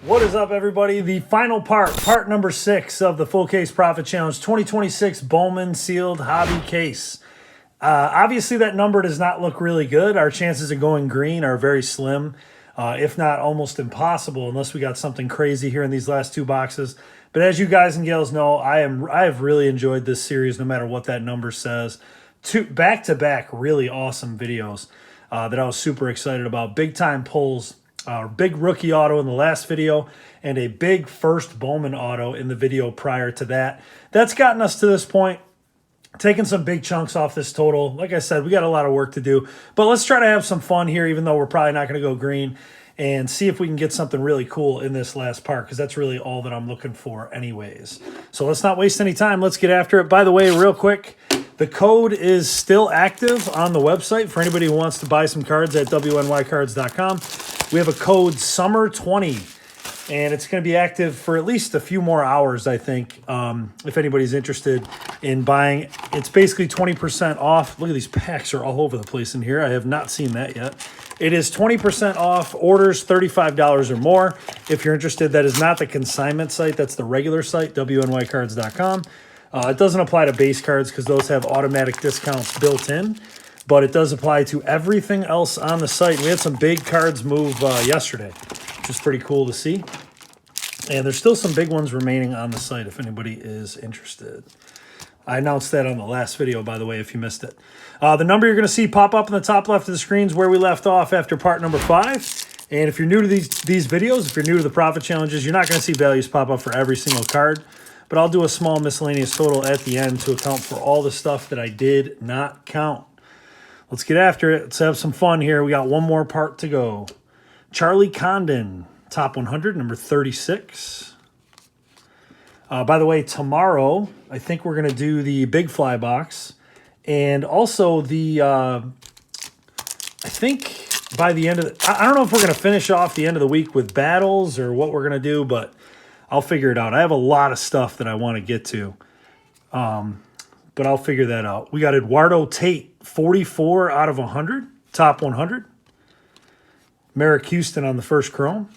What is up, everybody? The final part number 6 of the Full Case Profit Challenge 2026 Bowman Sealed Hobby Case. Obviously, that number does not look really good. Our chances of going green are very slim, if not almost impossible, unless we got something crazy here in these last 2 boxes. But as you guys and gals know, I have really enjoyed this series, no matter what that number says. 2 back-to-back really awesome videos that I was super excited about. Big-time pulls. Big rookie auto in the last video and a big first Bowman auto in the video prior to that. That's gotten us to this point, taking some big chunks off this total. Like I said, we got a lot of work to do, but let's try to have some fun here, even though we're probably not going to go green, and see if we can get something really cool in this last part, because that's really all that I'm looking for anyways. So let's not waste any time. Let's get after it. By the way, real quick, the code is still active on the website for anybody who wants to buy some cards at wnycards.com. We have a code SUMMER20, and it's going to be active for at least a few more hours, I think, if anybody's interested in buying. It's basically 20% off. Look at these packs are all over the place in here. I have not seen that yet. It is 20% off orders $35 or more. If you're interested, that is not the consignment site. That's the regular site, wnycards.com. It doesn't apply to base cards because those have automatic discounts built in, but it does apply to everything else on the site. We had some big cards move yesterday, which is pretty cool to see. And there's still some big ones remaining on the site if anybody is interested. I announced that on the last video, by the way, if you missed it. The number you're going to see pop up in the top left of the screen is where we left off after part number 5. And if you're new to these videos, if you're new to the profit challenges, you're not going to see values pop up for every single card. But I'll do a small miscellaneous total at the end to account for all the stuff that I did not count. Let's get after it. Let's have some fun here. We got one more part to go. Charlie Condon, top 100, number 36. By the way, tomorrow, I think we're going to do the big fly box. And also the, I think by the end of the, I don't know if we're going to finish off the end of the week with battles or what we're going to do, but I'll figure it out. I have a lot of stuff that I want to get to, but I'll figure that out. We got Eduardo Tate, 44 out of 100, top 100. Merrick Houston on the first chrome.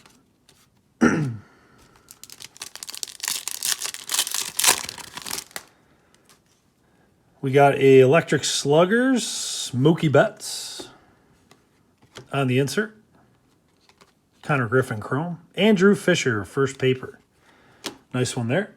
We got a Electric Sluggers, Mookie Betts on the insert. Connor Griffin chrome. Andrew Fisher, first paper. Nice one there.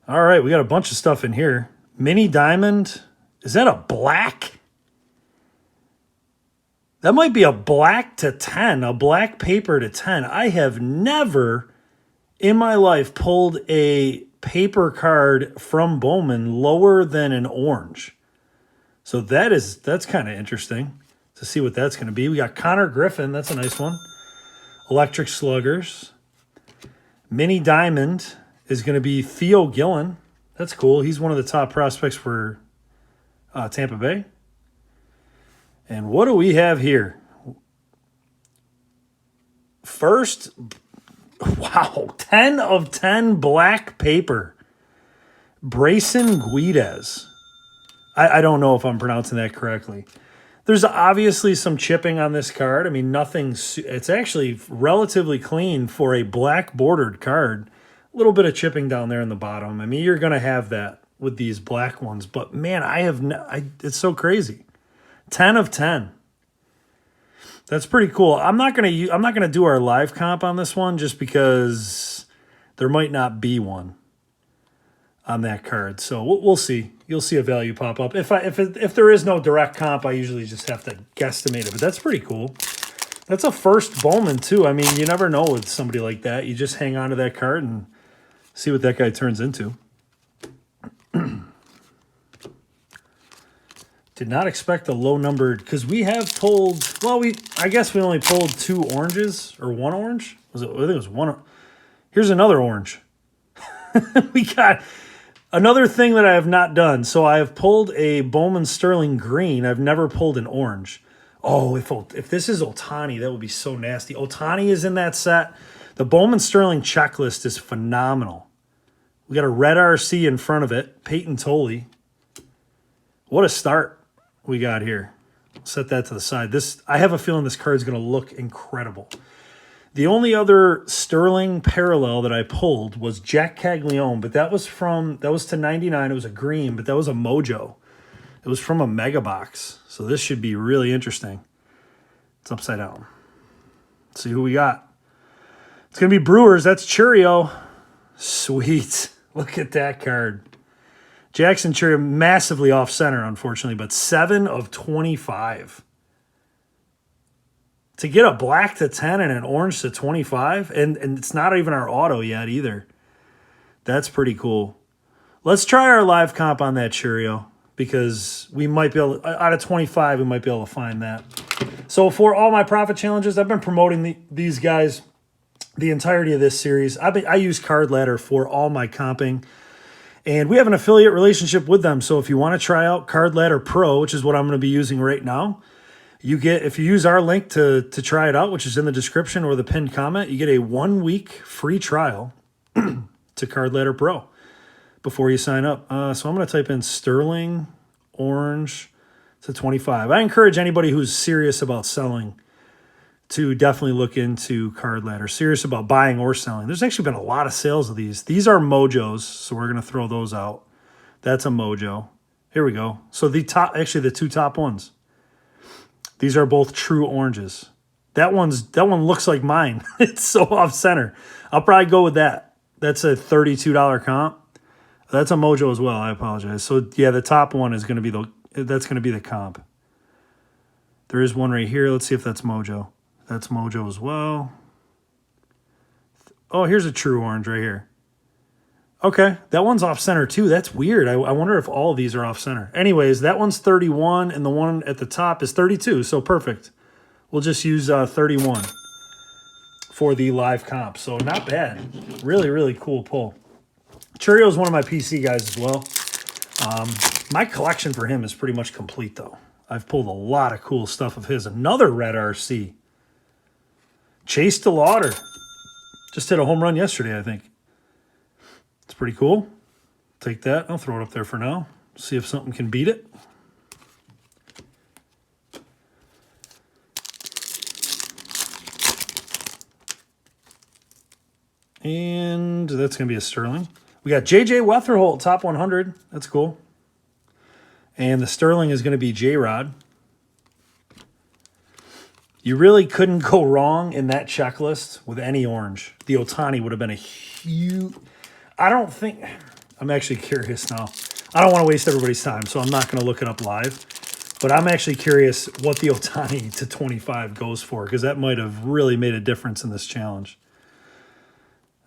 All right, we got a bunch of stuff in here. Mini Diamond. Is that a black? That might be a black to 10, a black paper to 10. I have never in my life pulled a paper card from Bowman lower than an orange. So that's kind of interesting to see what that's going to be. We got Connor Griffin. That's a nice one. Electric Sluggers. Mini Diamond is going to be Theo Gillen. That's cool. He's one of the top prospects for Tampa Bay. And what do we have here? First, wow, 10 of 10 black paper. Brayson Guidez. I don't know if I'm pronouncing that correctly. There's obviously some chipping on this card. I mean, it's actually relatively clean for a black bordered card. A little bit of chipping down there in the bottom. I mean, you're going to have that with these black ones. But, man, it's so crazy. 10 of 10. That's pretty cool. I'm not gonna do our live comp on this one just because there might not be one on that card. So we'll see. You'll see a value pop up. If there is no direct comp, I usually just have to guesstimate it. But that's pretty cool. That's a first Bowman too. I mean, you never know with somebody like that. You just hang on to that card and see what that guy turns into. Did not expect a low numbered, because we have pulled, well, I guess we only pulled 2 oranges, or 1 orange. I think it was 1. Here's another orange. We got another thing that I have not done. So I have pulled a Bowman Sterling green. I've never pulled an orange. Oh, if this is Ohtani, that would be so nasty. Ohtani is in that set. The Bowman Sterling checklist is phenomenal. We got a red RC in front of it. Peyton Tolley. What a start. we got here. Set that to the side. I have a feeling this card's going to look incredible. The only other Sterling parallel that I pulled was Jack Caglione, but that was to 99. It was a green, but that was a mojo. It was from a mega box. So this should be really interesting. It's upside down. Let's see who we got. It's going to be Brewers. That's Churio. Sweet. Look at that card. Jackson Churio, massively off center, unfortunately, but 7 of 25. To get a black to 10 and an orange to 25, and it's not even our auto yet either. That's pretty cool. Let's try our live comp on that Churio, because we might be able to, out of 25, we might be able to find that. So for all my profit challenges, I've been promoting these guys the entirety of this series. I use Card Ladder for all my comping. And we have an affiliate relationship with them. So if you want to try out Card Ladder Pro, which is what I'm going to be using right now, if you use our link to try it out, which is in the description or the pinned comment, you get a 1-week free trial to Card Ladder Pro before you sign up. So I'm going to type in Sterling Orange to 25. I encourage anybody who's serious about selling to definitely look into Card Ladder. Serious about buying or selling. There's actually been a lot of sales of these. These are mojos, so we're going to throw those out. That's a mojo. Here we go. So the 2 top ones. These are both true oranges. That one looks like mine. It's so off center. I'll probably go with that. That's a $32 comp. That's a mojo as well. I apologize. So yeah, the top one is going to be the comp. There is one right here. Let's see if that's mojo. That's mojo as well. Oh, here's a true orange right here. Okay, that one's off center too. That's weird. I wonder if all of these are off center. Anyways, that one's 31 and the one at the top is 32, so perfect. We'll just use 31 for the live comp. So not bad. Really, really cool pull. Churio is one of my PC guys as well. My collection for him is pretty much complete though. I've pulled a lot of cool stuff of his. Another red RC. Chase DeLauder. Just hit a home run yesterday, I think. It's pretty cool. Take that. I'll throw it up there for now. See if something can beat it. And that's going to be a Sterling. We got J.J. Weatherholt, top 100. That's cool. And the Sterling is going to be J-Rod. You really couldn't go wrong in that checklist with any orange. The Ohtani would have been a huge... I'm actually curious now. I don't want to waste everybody's time, so I'm not going to look it up live. But I'm actually curious what the Ohtani to 25 goes for, because that might have really made a difference in this challenge.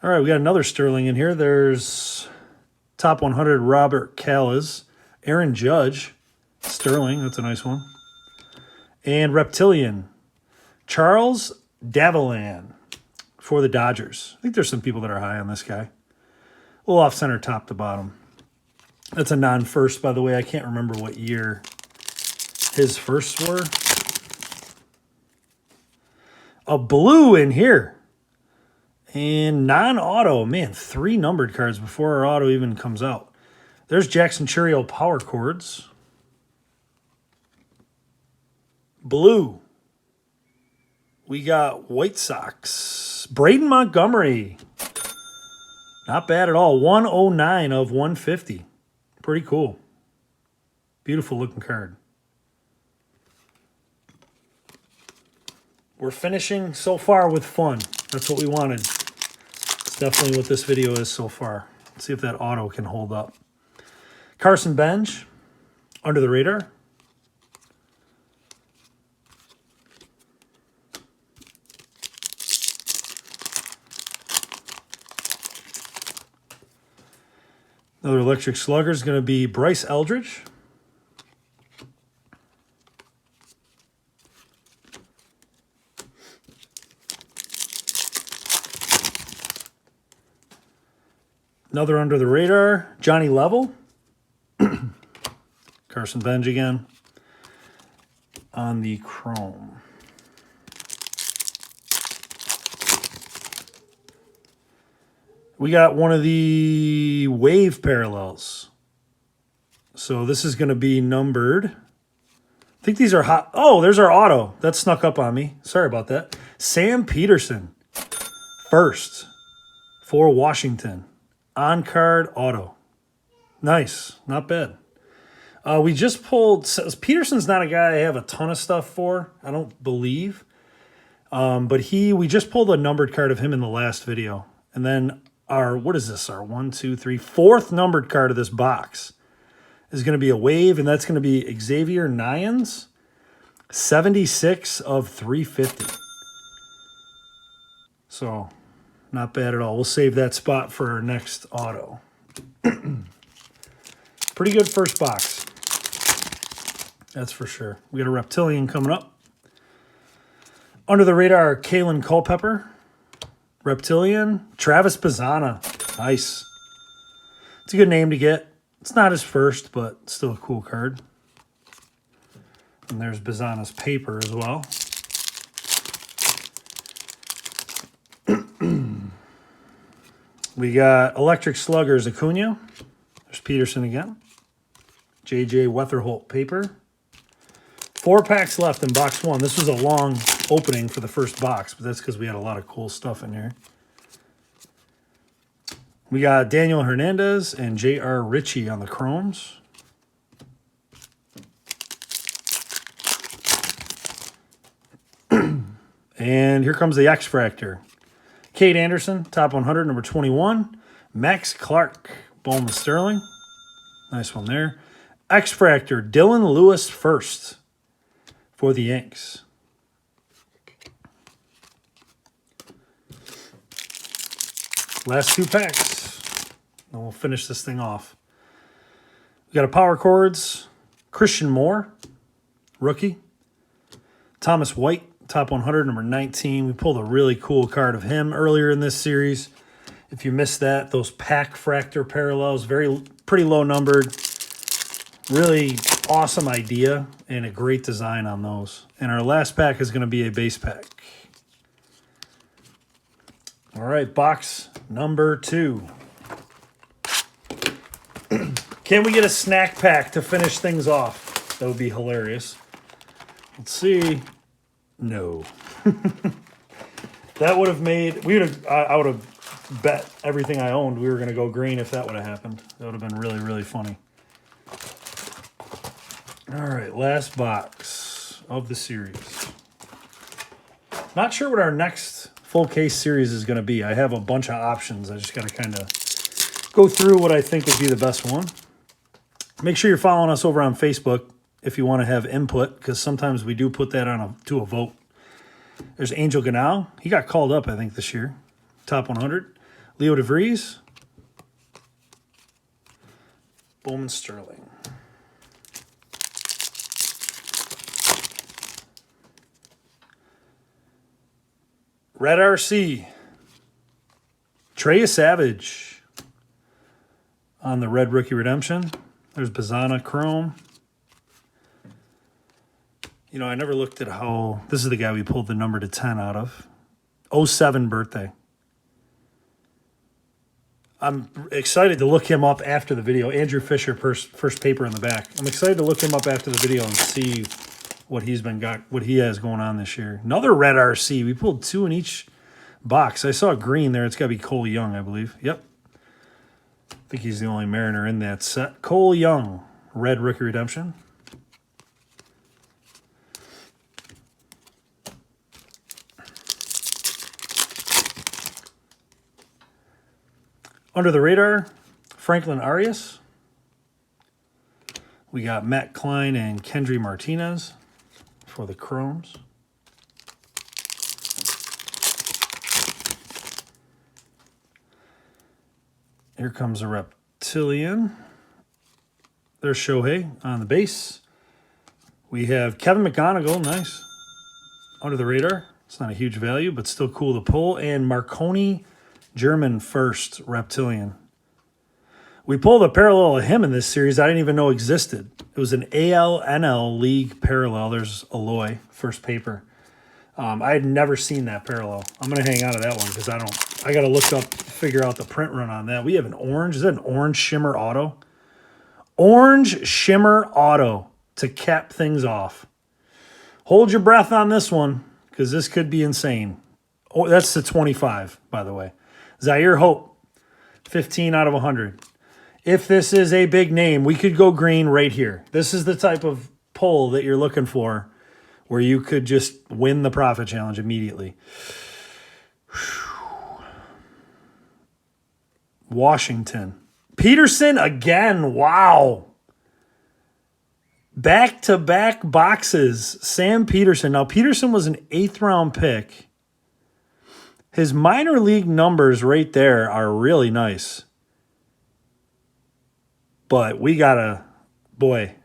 All right, we got another Sterling in here. There's top 100 Robert Callas. Aaron Judge, Sterling. That's a nice one. And Reptilian. Charles Davillan for the Dodgers. I think there's some people that are high on this guy. A little off-center top to bottom. That's a non-first, by the way. I can't remember what year his firsts were. A blue in here. And non-auto. Man, 3 numbered cards before our auto even comes out. There's Jackson Churio power chords. Blue. We got White Sox. Braden Montgomery. Not bad at all. 109 of 150. Pretty cool. Beautiful looking card. We're finishing so far with fun. That's what we wanted. It's definitely what this video is so far. Let's see if that auto can hold up. Carson Bench. Under the radar. Another electric slugger is going to be Bryce Eldridge. Another under the radar, Johnny Level. Carson Bench again on the chrome. We got one of the wave parallels. So this is going to be numbered I think these are hot. Oh, there's our auto. That snuck up on me. Sorry about that. Sam Peterson. First for Washington. On-card auto. Nice. Not bad. We just pulled... Peterson's not a guy I have a ton of stuff for. I don't believe. But we just pulled a numbered card of him in the last video. And then what is this? Our 1, 2, 3, fourth numbered card of this box is going to be a wave, and that's going to be Xavier Nyans, 76 of 350. So, not bad at all. We'll save that spot for our next auto. Pretty good first box. That's for sure. We got a Reptilian coming up. Under the radar, Kalen Culpepper. Reptilian. Travis Bazzana. Nice. It's a good name to get. It's not his first, but still a cool card. And there's Bazzana's paper as well. We got Electric Sluggers Acuna. There's Peterson again. J.J. Weatherholt paper. 4 packs left in box 1. This was a long opening for the first box, but that's because we had a lot of cool stuff in here. We got Daniel Hernandez and J.R. Ritchie on the chromes. And here comes the X-Fractor. Kate Anderson, top 100, number 21. Max Clark, Bowman Sterling. Nice one there. X-Fractor, Dylan Lewis first for the Yanks. Last 2 packs. And we'll finish this thing off. We got a Power Chords, Christian Moore, rookie. Thomas White, top 100, number 19. We pulled a really cool card of him earlier in this series. If you missed that, those pack fractor parallels, pretty low numbered. Really awesome idea and a great design on those. And our last pack is going to be a base pack. All right, box number 2. Can we get a snack pack to finish things off? That would be hilarious. Let's see. No. That would have made... I would have bet everything I owned we were going to go green if that would have happened. That would have been really, really funny. All right, last box of the series. Not sure what our next full case series is going to be. I have a bunch of options. I just got to kind of go through what I think would be the best one. Make sure you're following us over on Facebook if you want to have input, because sometimes we do put that on to a vote. There's Angel Ganal. He got called up, I think, this year. Top 100. Leo DeVries. Bowman Sterling. Red RC. Trey Savage on the Red Rookie Redemption. There's Bazzana Chrome. You know, I never looked at how... This is the guy we pulled the number to 10 out of. 07 birthday. I'm excited to look him up after the video. Andrew Fisher, first paper in the back. I'm excited to look him up after the video and see what he has going on this year. Another Red RC. We pulled 2 in each box. I saw green there. It's got to be Cole Young, I believe. Yep. I think he's the only Mariner in that set. Cole Young, Red Rookie Redemption. Under the radar, Franklin Arias. We got Matt Klein and Kendry Martinez for the chromes. Here comes a Reptilian. There's Shohei on the base. We have Kevin McGonigal, nice. Under the radar. It's not a huge value, but still cool to pull. And Marconi German first Reptilian. We pulled a parallel of him in this series I didn't even know existed. It was an ALNL League parallel. There's Aloy, first paper. I had never seen that parallel. I'm going to hang on to that one because I got to look up, figure out the print run on that. We have an orange. Is that an orange shimmer auto? Orange shimmer auto to cap things off. Hold your breath on this one because this could be insane. Oh, that's the 25, by the way. Zaire Hope, 15 out of 100. If this is a big name, we could go green right here. This is the type of pull that you're looking for where you could just win the profit challenge immediately. Washington. Peterson again. Wow. Back-to-back boxes. Sam Peterson. Now, Peterson was an 8th-round pick. His minor league numbers right there are really nice. But we got to, boy,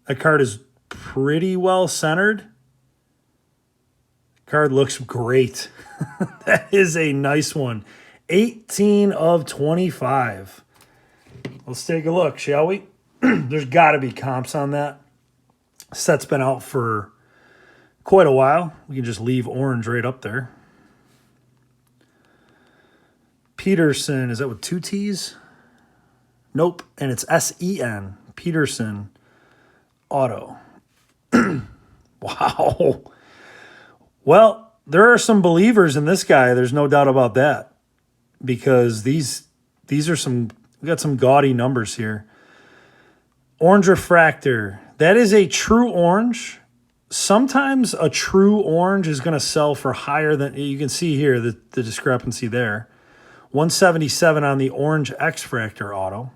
that card is pretty well centered. Card looks great. That is a nice one. 18 of 25. Let's take a look, shall we? There's got to be comps on that. Set's been out for quite a while. We can just leave orange right up there. Peterson, is that with 2 T's? Nope, and it's S-E-N. Peterson Auto. Wow. Well, there are some believers in this guy. There's no doubt about that. Because these are some, we got some gaudy numbers here. Orange refractor. That is a true orange. Sometimes a true orange is going to sell for higher than, you can see here the discrepancy there. 177 on the orange X-Fractor auto.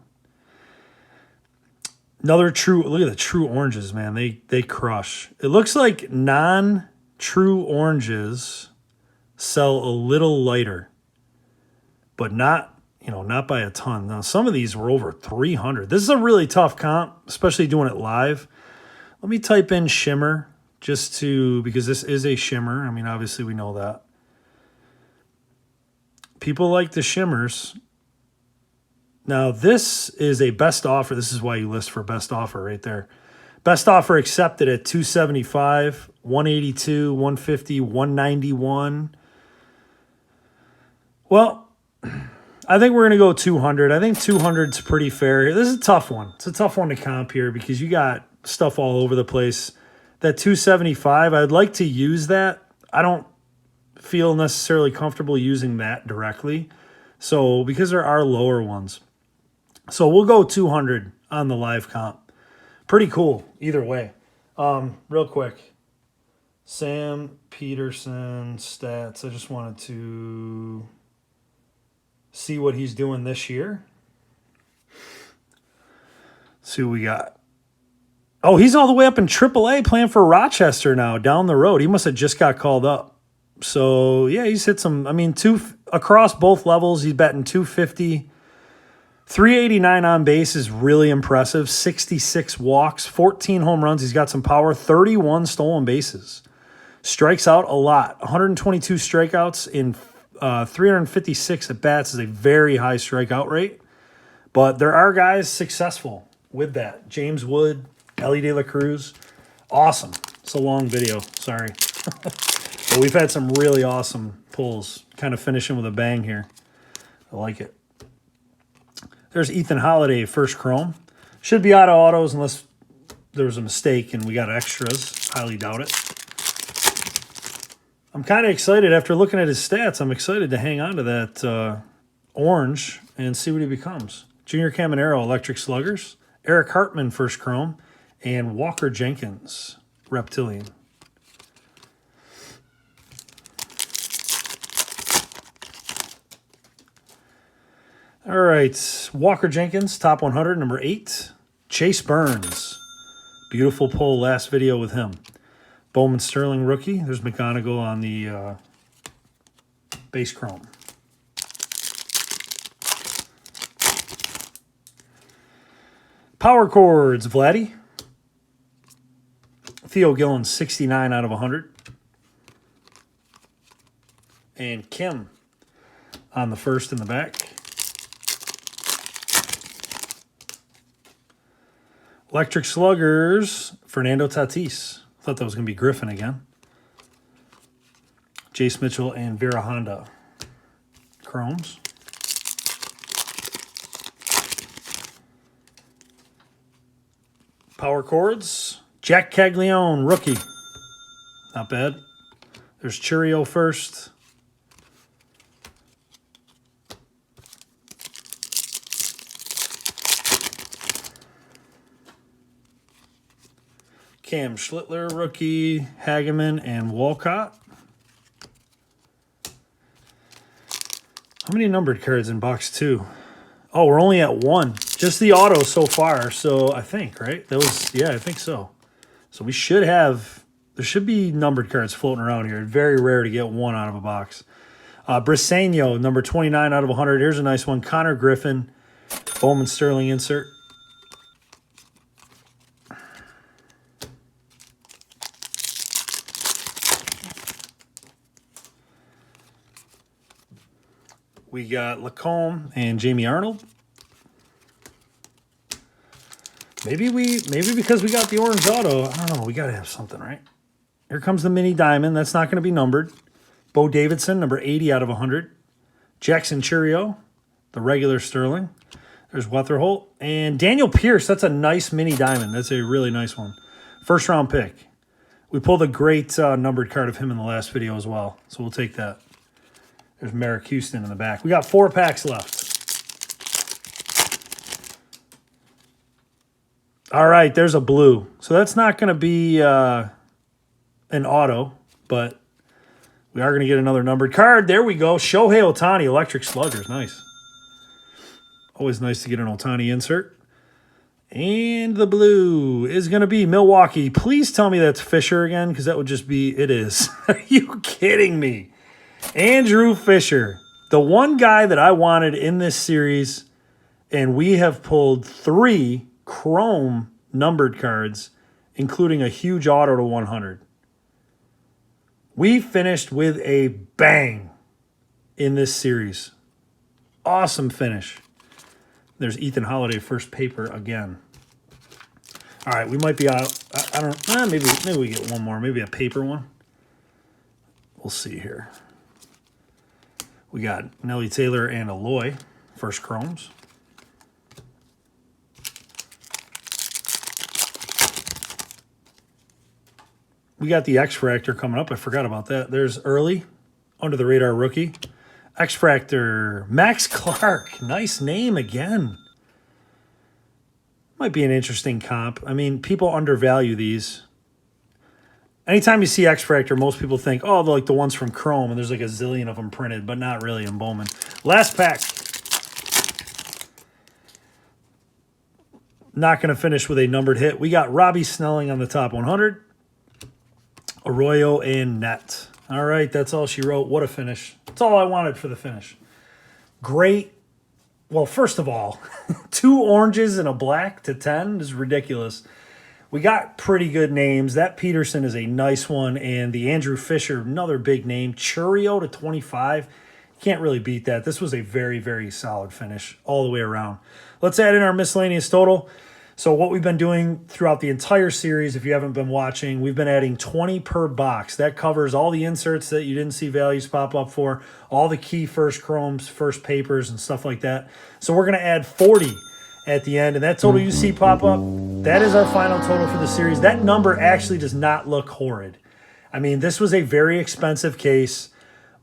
Another true, look at the true oranges, man. They crush. It looks like non-true oranges sell a little lighter, but not by a ton. Now, some of these were over 300. This is a really tough comp, especially doing it live. Let me type in shimmer because this is a shimmer. I mean, obviously we know that. People like the shimmers. Now, this is a best offer. This is why you list for best offer right there. Best offer accepted at 275, 182, 150, 191. Well, I think we're going to go 200. I think 200 is pretty fair. This is a tough one. It's a tough one to comp here because you got stuff all over the place. That 275, I'd like to use that. I don't feel necessarily comfortable using that directly. So, because there are lower ones. So, we'll go 200 on the live comp. Pretty cool either way. Real quick. Sam Peterson stats. I just wanted to see what he's doing this year. See what we got. Oh, he's all the way up in AAA playing for Rochester now, down the road. He must have just got called up. So, yeah, he's hit some, across both levels, he's batting 250. 389 on base is really impressive. 66 walks, 14 home runs. He's got some power, 31 stolen bases. Strikes out a lot. 122 strikeouts in 356 at bats is a very high strikeout rate. But there are guys successful with that. James Wood, Ellie De La Cruz. Awesome. It's a long video. Sorry. But we've had some really awesome pulls. Kind of finishing with a bang here. I like it. There's Ethan Holiday, first chrome. Should be out of autos unless there was a mistake and we got extras. Highly doubt it. I'm kind of excited. After looking at his stats, I'm excited to hang on to that orange and see what he becomes. Junior Caminero, Electric Sluggers. Eric Hartman, first chrome. And Walker Jenkins, Reptilian. All right, Walker Jenkins, top 100, number 8. Chase Burns, beautiful pull last video with him. Bowman Sterling, rookie. There's McGonigal on the base chrome. Power chords, Vladdy. Theo Gillen, 69 out of 100. And Kim on the first in the back. Electric Sluggers, Fernando Tatis. Thought that was going to be Griffin again. Jace Mitchell and Vera Honda. Chromes. Power chords, Jack Caglione, rookie. Not bad. There's Cheerio first. Cam Schlittler, rookie, Hageman, and Walcott. How many numbered cards in box 2? Oh, we're only at 1. Just the auto so far, so I think, right? That was, yeah, I think so. So we should have, there should be numbered cards floating around here. Very rare to get 1 out of a box. Briseño, number 29 out of 100. Here's a nice one. Connor Griffin, Bowman Sterling insert. We got Lacombe and Jamie Arnold. Maybe because we got the orange auto, I don't know, we got to have something, right? Here comes the mini diamond. That's not going to be numbered. Bo Davidson, number 80 out of 100. Jackson Cheerio, the regular Sterling. There's Weatherholt. And Daniel Pierce, that's a nice mini diamond. That's a really nice one. First round pick. We pulled a great numbered card of him in the last video as well, so we'll take that. There's Merrick Houston in the back. We got 4 packs left. All right, there's a blue. So that's not going to be an auto, but we are going to get another numbered card. There we go. Shohei Ohtani, Electric Sluggers. Nice. Always nice to get an Ohtani insert. And the blue is going to be Milwaukee. Please tell me that's Fisher again, because that would just be, it is. Are you kidding me? Andrew Fisher, the one guy that I wanted in this series, and we have pulled 3 chrome numbered cards, including a huge auto to 100. We finished with a bang in this series. Awesome finish. There's Ethan Holiday, first paper again. All right, we might be out. I don't. Maybe we get one more. Maybe a paper one. We'll see here. We got Nelly Taylor and Aloy, first chromes. We got the X-Fractor coming up. I forgot about that. There's early, under the radar rookie. X-Fractor, Max Clark. Nice name again. Might be an interesting comp. I mean, people undervalue these. Anytime you see X-Fractor, most people think, oh, they're like the ones from Chrome, and there's like a zillion of them printed, but not really in Bowman. Last pack. Not going to finish with a numbered hit. We got Robbie Snelling on the top 100. Arroyo and Net. All right, that's all she wrote. What a finish. That's all I wanted for the finish. Great. Well, first of all, 2 oranges and a black to 10 is ridiculous. We got pretty good names. That Peterson is a nice one, and the Andrew Fisher, another big name. Churio to 25. Can't really beat that. This was a very, very solid finish all the way around. Let's add in our miscellaneous total. So what we've been doing throughout the entire series, if you haven't been watching, we've been adding 20 per box. That covers all the inserts that you didn't see values pop up for, all the key first chromes, first papers, and stuff like that. So we're going to add 40 at the end, and that total you see pop up, that is our final total for the series. That number actually does not look horrid. I mean, this was a very expensive case.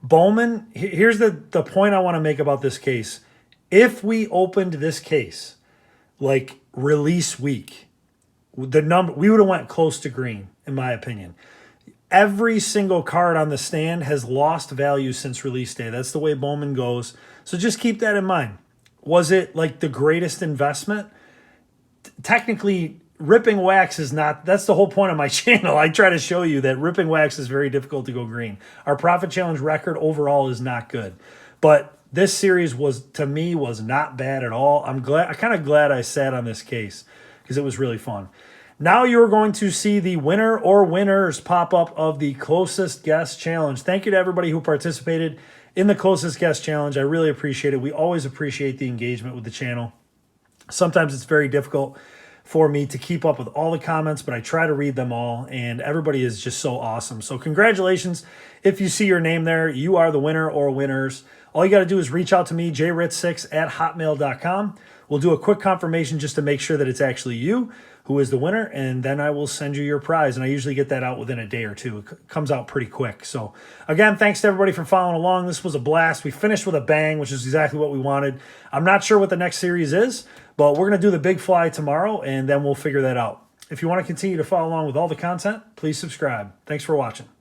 Bowman, here's the point I want to make about this case. If we opened this case like release week, the number, we would have went close to green, in my opinion. Every single card on the stand has lost value since release day. That's the way Bowman goes. So just keep that in mind. Was it like the greatest investment? Technically, ripping wax is not, that's the whole point of my channel. I try to show you that ripping wax is very difficult to go green. Our Profit Challenge record overall is not good. But this series was, to me, was not bad at all. I'm kind of glad I sat on this case because it was really fun. Now you're going to see the winner or winners pop up of the Closest Guess Challenge. Thank you to everybody who participated in the Closest Guess Challenge. I really appreciate it. We always appreciate the engagement with the channel. Sometimes it's very difficult for me to keep up with all the comments, but I try to read them all, and everybody is just so awesome. So congratulations. If you see your name there, you are the winner or winners. All you got to do is reach out to me, jritz6@hotmail.com. We'll do a quick confirmation just to make sure that it's actually you who is the winner, and then I will send you your prize. And I usually get that out within a day or two. It comes out pretty quick. So again, thanks to everybody for following along. This was a blast. We finished with a bang, which is exactly what we wanted. I'm not sure what the next series is, but we're going to do the big fly tomorrow, and then we'll figure that out. If you want to continue to follow along with all the content, please subscribe. Thanks for watching.